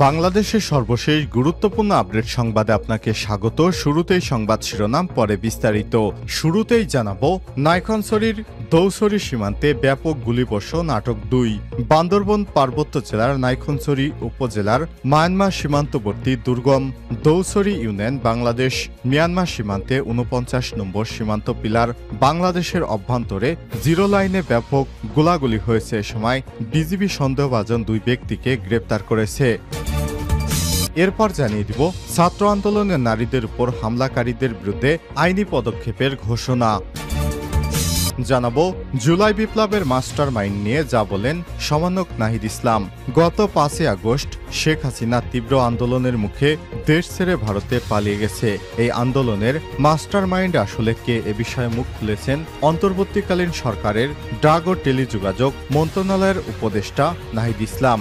বাংলাদেশের সর্বশেষ গুরুত্বপূর্ণ আপডেট সংবাদে আপনাকে স্বাগত। শুরুতেই সংবাদ শিরোনাম, পরে বিস্তারিত। শুরুতেই জানাবো, নাইক্ষ্যংছড়ির দৌছড়ি সীমান্তে ব্যাপক গুলিবর্ষণ, আটক ২। বান্দরবন পার্বত্য জেলার নাইক্ষ্যংছড়ি উপজেলার মায়ানমার সীমান্তবর্তী দুর্গম দৌছড়ি ইউনিয়ন বাংলাদেশ মিয়ানমার সীমান্তে ৪৯ নম্বর সীমান্ত পিলার বাংলাদেশের অভ্যন্তরে জিরো লাইনে ব্যাপক গোলাগুলি হয়েছে। এ সময় বিজিবি সন্দেহভাজন ২ ব্যক্তিকে গ্রেপ্তার করেছে। এরপর জানিয়ে দিব, ছাত্র আন্দোলনের নারীদের উপর হামলাকারীদের বিরুদ্ধে আইনি পদক্ষেপের ঘোষণা। জানাবো, জুলাই বিপ্লবের মাস্টার মাইন্ড নিয়ে যা বলেন সমন্বয়ক নাহিদ ইসলাম। গত ৫ই আগস্ট শেখ হাসিনা তীব্র আন্দোলনের মুখে দেশ ছেড়ে ভারতে পালিয়ে গেছে। এই আন্দোলনের মাস্টার মাইন্ড আসলে কে, এ বিষয়ে মুখ খুলেছেন অন্তর্বর্তীকালীন সরকারের ডাক ও টেলিযোগাযোগ মন্ত্রণালয়ের উপদেষ্টা নাহিদ ইসলাম।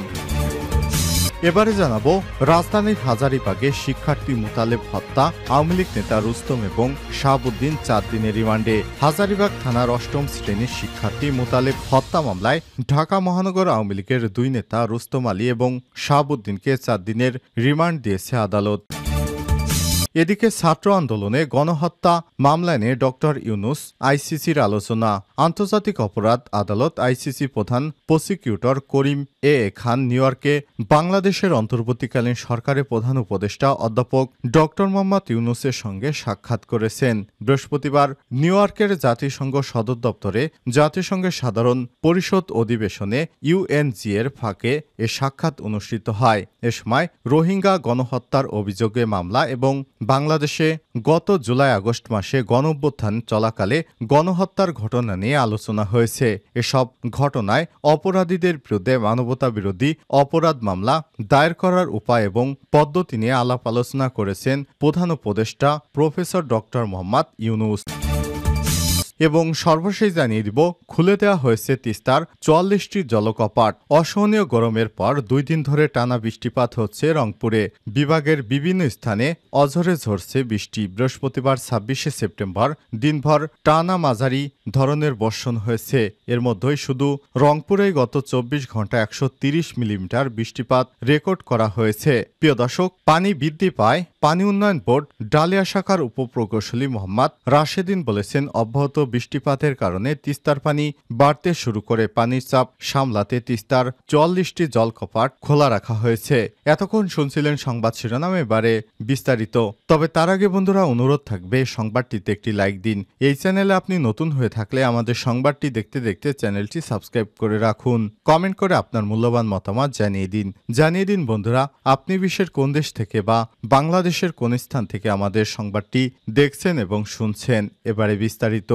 এবারে জানাবো, রাজধানীর হাজারীবাগে শিক্ষার্থী মুতালেব হত্যা, আওয়ামী লীগ নেতা রুস্তম এবং শাহাবুদ্দিন ৪ দিনের রিমান্ডে। হাজারীবাগ থানার ৮ম শ্রেণীর শিক্ষার্থী মুতালেব হত্যা মামলায় ঢাকা মহানগর আওয়ামী লীগের ২ নেতা রুস্তম আলী এবং শাহাবুদ্দিনকে ৪ দিনের রিমান্ড দিয়েছে আদালত। এদিকে ছাত্র আন্দোলনে গণহত্যা মামলা নিয়ে ডক্টর ইউনুস আইসিসির আলোচনা। আন্তর্জাতিক অপরাধ আদালত আইসিসি প্রধান প্রসিকিউটর করিম এ খান নিউ ইয়র্কে বাংলাদেশের অন্তর্বর্তীকালীন সরকারের প্রধান উপদেষ্টা অধ্যাপক ডক্টর মোহাম্মদ ইউনুসের সঙ্গে সাক্ষাৎ করেছেন। বৃহস্পতিবার নিউ ইয়র্কের জাতিসংঘ সদর দপ্তরে জাতিসংঘের সাধারণ পরিষদ অধিবেশনে ইউএনজি এর ফাঁকে এ সাক্ষাৎ অনুষ্ঠিত হয়। এ সময় রোহিঙ্গা গণহত্যার অভিযোগে মামলা এবং বাংলাদেশে গত জুলাই আগস্ট মাসে গণঅভ্যুত্থান চলাকালে গণহত্যার ঘটনা নিয়ে আলোচনা হয়েছে। এসব ঘটনায় অপরাধীদের বিরুদ্ধে মানবতাবিরোধী অপরাধ মামলা দায়ের করার উপায় এবং পদ্ধতি নিয়ে আলাপ আলোচনা করেছেন প্রধান উপদেষ্টা প্রফেসর ডক্টর মোহাম্মদ ইউনুস। এবং সর্বশেষ জানিয়ে দিব, খুলে দেওয়া হয়েছে তিস্তার ৪৪টি জলকপাট। অসহনীয় গরমের পর ২ দিন ধরে টানা বৃষ্টিপাত হচ্ছে রংপুরে। বিভাগের বিভিন্ন স্থানে অঝরে ঝরছে বৃষ্টি। বৃহস্পতিবার ২৬শে সেপ্টেম্বর দিনভর টানা মাঝারি ধরনের বর্ষণ হয়েছে। এর মধ্যেই শুধু রংপুরেই গত ২৪ ঘন্টায় ১৩০ মিলিমিটার বৃষ্টিপাত রেকর্ড করা হয়েছে। প্রিয় দর্শক, পানি বৃদ্ধি পায়। পানি উন্নয়ন বোর্ড ডালিয়া শাখার উপপ্রকৌশলী মোহাম্মদ রাশেদিন বলেছেন, অব্যাহত বৃষ্টিপাতের কারণে তিস্তার পানি বাড়তে শুরু করে। পানির চাপ সামলাতে তিস্তার ৪৪টি জলকপাট খোলা রাখা হয়েছে। এতক্ষণ শুনছিলেন সংবাদ শিরোনাম, এবারে বিস্তারিত। তবে তার আগে বন্ধুরা, অনুরোধ থাকবে সংবাদটিতে একটি লাইক দিন। এই চ্যানেলে আপনি নতুন হয়ে থাকলে আমাদের সংবাদটি দেখতে দেখতে চ্যানেলটি সাবস্ক্রাইব করে রাখুন। কমেন্ট করে আপনার মূল্যবান মতামত জানিয়ে দিন বন্ধুরা, আপনি বিশ্বের কোন দেশ থেকে বা বাংলাদেশের কোন স্থান থেকে আমাদের সংবাদটি দেখছেন এবং শুনছেন। এবারে বিস্তারিত।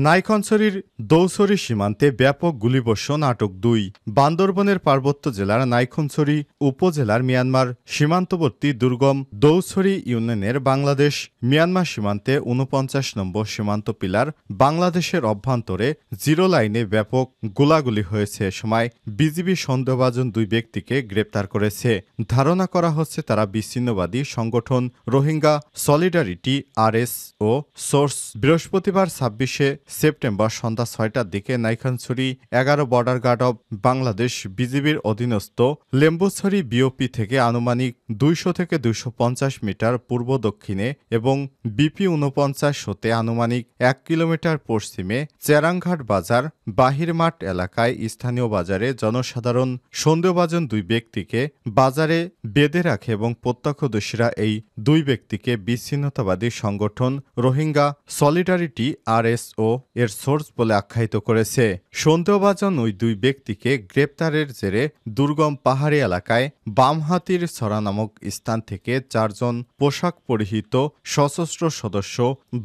নাইক্ষ্যংছড়ির দৌছড়ি সীমান্তে ব্যাপক গুলিবর্ষণ, আটক ২। বান্দরবনের পার্বত্য জেলার নাইক্ষ্যংছড়ি উপজেলার মিয়ানমার সীমান্তবর্তী দুর্গম দৌছড়ি ইউনিয়নের বাংলাদেশ মিয়ানমার সীমান্তে ৪৯ নম্বর সীমান্ত পিলার বাংলাদেশের অভ্যন্তরে জিরো লাইনে ব্যাপক গোলাগুলি হয়েছে। এ সময় বিজিবি সন্দেহভাজন ২ ব্যক্তিকে গ্রেপ্তার করেছে। ধারণা করা হচ্ছে তারা বিচ্ছিন্নবাদী সংগঠন রোহিঙ্গা সলিডারিটি RS ও সোর্স। বৃহস্পতিবার ২৬শে সেপ্টেম্বর সন্ধ্যা ৬টার দিকে Naikhongchhari ১১ border guard of Bangladesh বিজিবির অধীনস্থ লেম্বুছড়ি বিওপি থেকে আনুমানিক ২০০ থেকে ২৫০ মিটার পূর্ব দক্ষিণে এবং বিপি ৪৯ হতে আনুমানিক ১ কিলোমিটার পশ্চিমে চেরাংঘাট বাজার বাহিরমাঠ এলাকায় স্থানীয় বাজারে জনসাধারণ সন্দেহভাজন ২ ব্যক্তিকে বাজারে বেঁধে রাখে এবং প্রত্যক্ষদর্শীরা এই ২ ব্যক্তিকে বিচ্ছিন্নতাবাদী সংগঠন রোহিঙ্গা সলিডারিটি RS ও এর সোর্স বলে আখ্যায়িত করেছে। সন্দেহভাজন ওই ২ ব্যক্তিকে গ্রেপ্তারের জেরে দুর্গম পাহাড়ি এলাকায় বামহাতির ছড়া নামক স্থান থেকে ৪ জন পোশাক পরিহিত সশস্ত্র সদস্য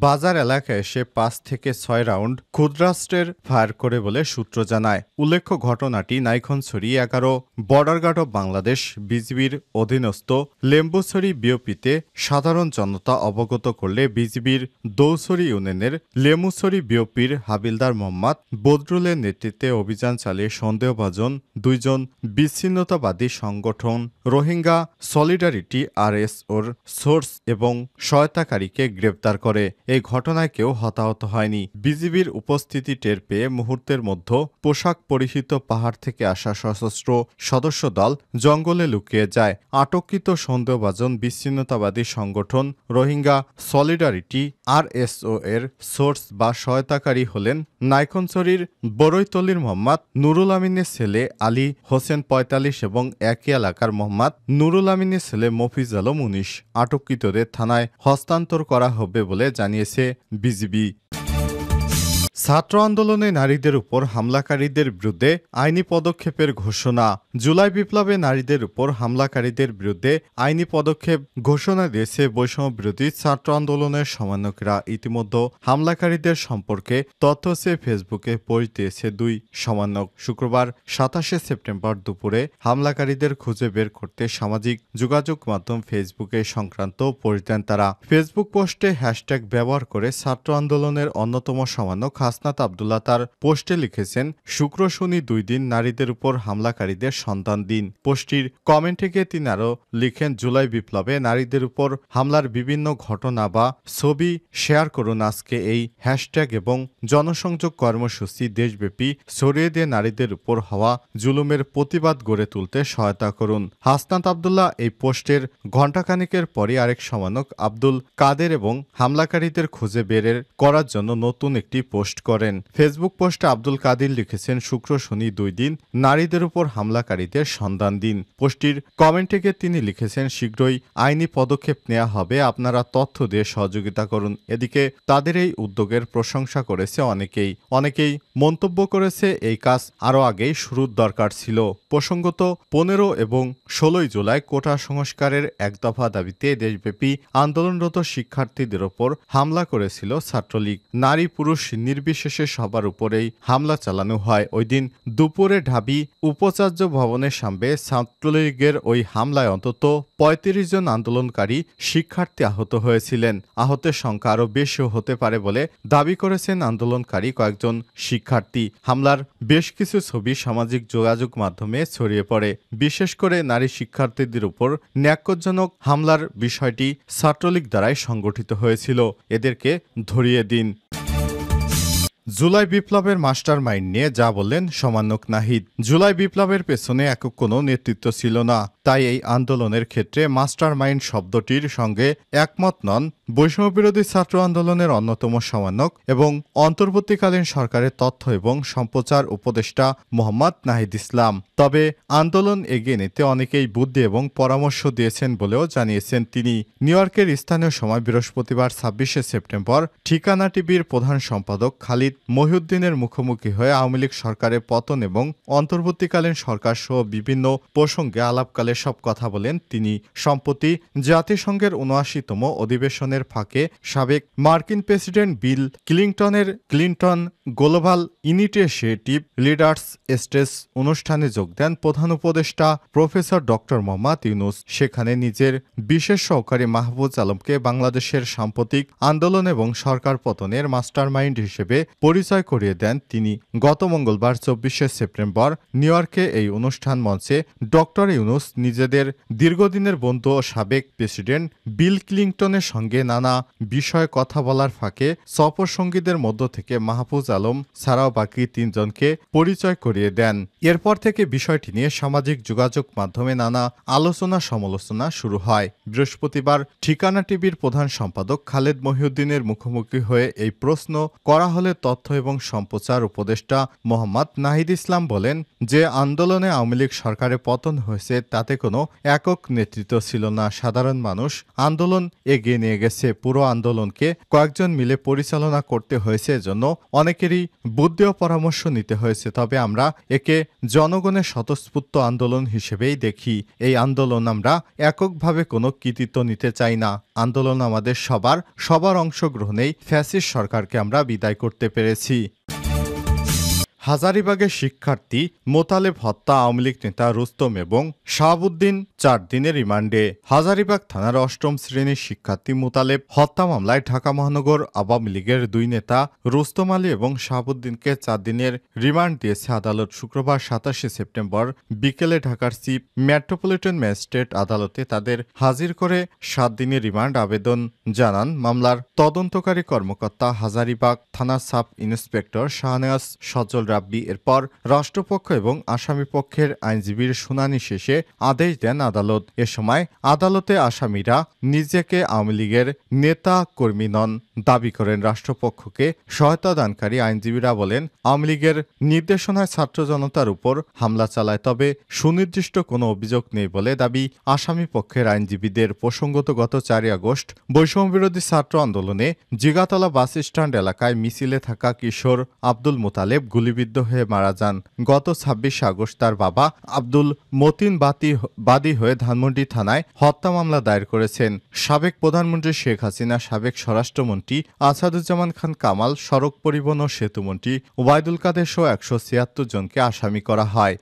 বাজার এলাকায় এসে ৫ থেকে ৬ রাউন্ড ক্ষুদ্রাস্ত্রের ফায়ার করে বলে সূত্র জানায়। উল্লেখ্য, ঘটনাটি Naikhongchhari ১১ border guard of Bangladesh বিজিবির অধীনস্থ লেম্বুছড়ি বিওপিতে সাধারণ জনতা অবগত করলে বিজিবির দৌছড়ি ইউনিয়নের লেম্বুছড়ি বিওপির হাবিলদার মোহাম্মদ বদরুলের নেতৃত্বে অভিযান চালিয়ে সন্দেহভাজন 2 জন বিচ্ছিন্নতাবাদী সংগঠন রোহিঙ্গা সলিডারিটি আরএসওর সোর্স এবং সহায়তাকারীকে গ্রেপ্তার করে। এই ঘটনায় কেউ হতাহত হয়নি। বিজিবির উপস্থিতি টের পেয়ে মুহূর্তের মধ্যে পোশাক পরিহিত পাহাড় থেকে আসা সশস্ত্র সদস্য দল জঙ্গলে লুকিয়ে যায়। আটককৃত সন্দেহভাজন বিচ্ছিন্নতাবাদী সংগঠন রোহিঙ্গা সলিডারিটি আরএসও এর সোর্স বা সহায়তাকারী হলেন নাইখনছড়ির বড়ইতলির মোহাম্মদ নুরুল আমিনের ছেলে আলী হোসেন 45 এবং একই এলাকার মোহাম্মদ নুরুল আমিনের ছেলে মফিজ আলম 19। আটককৃতদের থানায় হস্তান্তর করা হবে বলে জানিয়েছে বিজিবি। ছাত্র আন্দোলনে নারীদের উপর হামলাকারীদের বিরুদ্ধে আইনি পদক্ষেপের ঘোষণা। জুলাই বিপ্লবে নারীদের উপর হামলাকারীদের বিরুদ্ধে আইনি পদক্ষেপ ঘোষণা দিয়েছে বৈষম্য বিরোধী ছাত্র আন্দোলনের সমন্বয়করা। ইতিমধ্যে হামলাকারীদের সম্পর্কে তথ্য চেয়ে ফেসবুকে পোস্ট দিয়েছে 2 সমন্বয়ক। শুক্রবার 27 সেপ্টেম্বর দুপুরে হামলাকারীদের খুঁজে বের করতে সামাজিক যোগাযোগ মাধ্যম ফেসবুকে সংক্রান্ত পোস্ট দেন তারা। ফেসবুক পোস্টে হ্যাশট্যাগ ব্যবহার করে ছাত্র আন্দোলনের অন্যতম সমন্বয়ক হাসনাত আবদুল্লাহ তার পোস্টে লিখেছেন, শুক্র শনি 2 দিন নারীদের উপর হামলাকারীদের সন্ধান দিন। পোস্টটির কমেন্টে গিয়ে তিনি আরও লিখেন, জুলাই বিপ্লবে নারীদের উপর হামলার বিভিন্ন ঘটনা বা ছবি শেয়ার করুন আজকে এই হ্যাশট্যাগ এবং জনসংযোগ কর্মসূচি দেশব্যাপী ছড়িয়ে দিয়ে নারীদের উপর হওয়া জুলুমের প্রতিবাদ গড়ে তুলতে সহায়তা করুন। হাসনাত আবদুল্লাহ এই পোস্টের ঘণ্টাখানেকের পরই আরেক সমন্বয়ক আব্দুল কাদের এবং হামলাকারীদের খুঁজে বের করার জন্য নতুন একটি পোস্ট করেন। ফেসবুক পোস্টে আব্দুল কাদির লিখেছেন, শুক্র শনি 2 দিন নারীদের উপর হামলাকারীদের সন্ধান দিন। পোস্টটির কমেন্টে গিয়ে তিনি লিখেছেন, শীঘ্রই আইনি পদক্ষেপ নেওয়া হবে, আপনারা তথ্য দিয়ে সহযোগিতা করুন। এদিকে তাদের এই উদ্যোগের প্রশংসা করেছে অনেকেই মন্তব্য করেছে এই কাজ আরও আগেই শুরুর দরকার ছিল। প্রসঙ্গত 15 এবং 16 জুলাই কোটা সংস্কারের এক দফা দাবিতে দেশব্যাপী আন্দোলনরত শিক্ষার্থীদের ওপর হামলা করেছিল ছাত্রলীগ। নারী পুরুষ নির্বিশেষে সবার উপরেই হামলা চালানো হয়। ওই দিন দুপুরে ঢাবি উপাচার্য ভবনের সামনে ছাত্রলীগের ওই হামলায় অন্তত 35 জন আন্দোলনকারী শিক্ষার্থী আহত হয়েছিলেন। আহতের সংখ্যা আরও বেশিও হতে পারে বলে দাবি করেছেন আন্দোলনকারী কয়েকজন শিক্ষার্থী। হামলার বেশ কিছু ছবি সামাজিক যোগাযোগ মাধ্যমে ছড়িয়ে পড়ে। বিশেষ করে নারী শিক্ষার্থীদের উপর ন্যাক্কারজনক হামলার বিষয়টি ছাত্রলীগ দ্বারাই সংগঠিত হয়েছিল। এদেরকে ধরিয়ে দিন। জুলাই বিপ্লবের মাস্টার মাইন্ড নিয়ে যা বললেন সমন্বয়ক নাহিদ। জুলাই বিপ্লবের পেছনে একক কোনো নেতৃত্ব ছিল না, তাই এই আন্দোলনের ক্ষেত্রে মাস্টার মাইন্ড শব্দটির সঙ্গে একমত নন বৈষম্যবিরোধী ছাত্র আন্দোলনের অন্যতম সমন্বয়ক এবং অন্তর্বর্তীকালীন সরকারের তথ্য এবং সম্প্রচার উপদেষ্টা মোহাম্মদ নাহিদ ইসলাম। তবে আন্দোলন এগিয়ে নিতে অনেকেই বুদ্ধি এবং পরামর্শ দিয়েছেন বলেও জানিয়েছেন তিনি। নিউ ইয়র্কের স্থানীয় সময় বৃহস্পতিবার 26 সেপ্টেম্বর ঠিকানা টিভির প্রধান সম্পাদক খালিদ মহিউদ্দিনের মুখোমুখি হয়ে আওয়ামী লীগ সরকারের পতন এবং অন্তর্বর্তীকালীন সরকার সহ বিভিন্ন প্রসঙ্গে আলাপকালে সব কথা বলেন তিনি। সম্প্রতি জাতিসংঘের ৭৯তম অধিবেশনের ফাঁকে সাবেক মার্কিন president Bill Clinton global initiative leaders stage অনুষ্ঠানে যোগ দেন প্রধান উপদেষ্টা প্রফেসর ডক্টর মোহাম্মদ ইউনুস। সেখানে নিজের বিশেষ সহকারী মাহফুজ আলমকে বাংলাদেশের সাম্প্রতিক আন্দোলন এবং সরকার পতনের মাস্টারমাইন্ড হিসেবে পরিচয় করিয়ে দেন তিনি। গত মঙ্গলবার 24 সেপ্টেম্বর নিউ ইয়র্কে এই অনুষ্ঠান মঞ্চে ডক্টর ইউনুস নিজেদের দীর্ঘদিনের বন্ধু ও সাবেক প্রেসিডেন্ট বিল ক্লিন্টনের সঙ্গে নানা বিষয়ে কথা বলার ফাঁকে সফর সঙ্গীদের মধ্য থেকে মাহফুজ আলম ছাড়াও বাকি 3 জনকে পরিচয় করিয়ে দেন। এরপর থেকে বিষয়টি নিয়ে সামাজিক যোগাযোগ মাধ্যমে নানা আলোচনা সমালোচনা শুরু হয়। বৃহস্পতিবার ঠিকানা টিভির প্রধান সম্পাদক খালেদ মহিউদ্দিনের মুখোমুখি হয়ে এই প্রশ্ন করা হলে তথ্য এবং সম্প্রচার উপদেষ্টা মোহাম্মদ নাহিদ ইসলাম বলেন যে আন্দোলনে আওয়ামী লীগ সরকারের পতন হয়েছে তাতে কোনো একক নেতৃত্ব ছিল না, সাধারণ মানুষ আন্দোলন এগিয়ে নিয়ে গেছে। পুরো আন্দোলনকে কয়েকজন মিলে পরিচালনা করতে হয়েছে, এজন্য অনেকেরই বুদ্ধি ও পরামর্শ নিতে হয়েছে। তবে আমরা একে জনগণের স্বতঃস্ফূর্ত আন্দোলন হিসেবেই দেখি। এই আন্দোলন আমরা এককভাবে কোনো কৃতিত্ব নিতে চাই না। আন্দোলন আমাদের সবার অংশগ্রহণেই ফ্যাসিস্ট সরকারকে আমরা বিদায় করতে পেরেছি। হাজারীবাগের শিক্ষার্থী মোতালেব হত্যা আওয়ামী লীগ নেতা রুস্তম এবং শাহাবুদ্দিন 4 দিনের রিমান্ডে। হাজারীবাগ থানার 8ম শ্রেণীর শিক্ষার্থী মোতালেব হত্যা মামলায় ঢাকা মহানগর আওয়ামী লীগের 2 নেতা রুস্তম আলী এবং শাহাবুদ্দিনকে 4 দিনের রিমান্ড দিয়েছে আদালত। শুক্রবার 27 সেপ্টেম্বর বিকেলে ঢাকার চিফ মেট্রোপলিটন ম্যাজিস্ট্রেট আদালতে তাদের হাজির করে 7 দিনের রিমান্ড আবেদন জানান মামলার তদন্তকারী কর্মকর্তা হাজারীবাগ থানা সাব ইন্সপেক্টর শাহনেওয়াজ সজল রাব্বি। এরপর রাষ্ট্রপক্ষ এবং আসামিপক্ষের আইনজীবীর শুনানি শেষে আদেশ দেন আদালত। এ সময় আদালতে আসামিরা নিজেকে আওয়ামী লীগের নেতা কর্মী নন দাবি করেন। রাষ্ট্রপক্ষকে সহায়তা দানকারী আইনজীবীরা বলেন, আওয়ামী লীগের নির্দেশনায় ছাত্র জনতার উপর হামলা চালায়, তবে সুনির্দিষ্ট কোনো অভিযোগ নেই বলে দাবি আসামি পক্ষের আইনজীবীদের। প্রসঙ্গত গত 4 আগস্ট বৈষম্যবিরোধী ছাত্র আন্দোলনে জিগাতলা বাস স্ট্যান্ড এলাকায় মিছিলে থাকা কিশোর আব্দুল মোতালেব গুলিবিদ্ধ হয়ে মারা যান। গত 26 আগস্ট তার বাবা আব্দুল মতিন বাদী হয়ে ধানমন্ডি থানায় হত্যা মামলা দায়ের করেছেন। সাবেক প্রধানমন্ত্রী শেখ হাসিনা, সাবেক স্বরাষ্ট্রমন্ত্রী আসাদুজ্জামান খান কামাল, সড়ক পরিবহন ও সেতুমন্ত্রী ওবায়দুল কাদের সহ 176 জনকে আসামি করা হয়।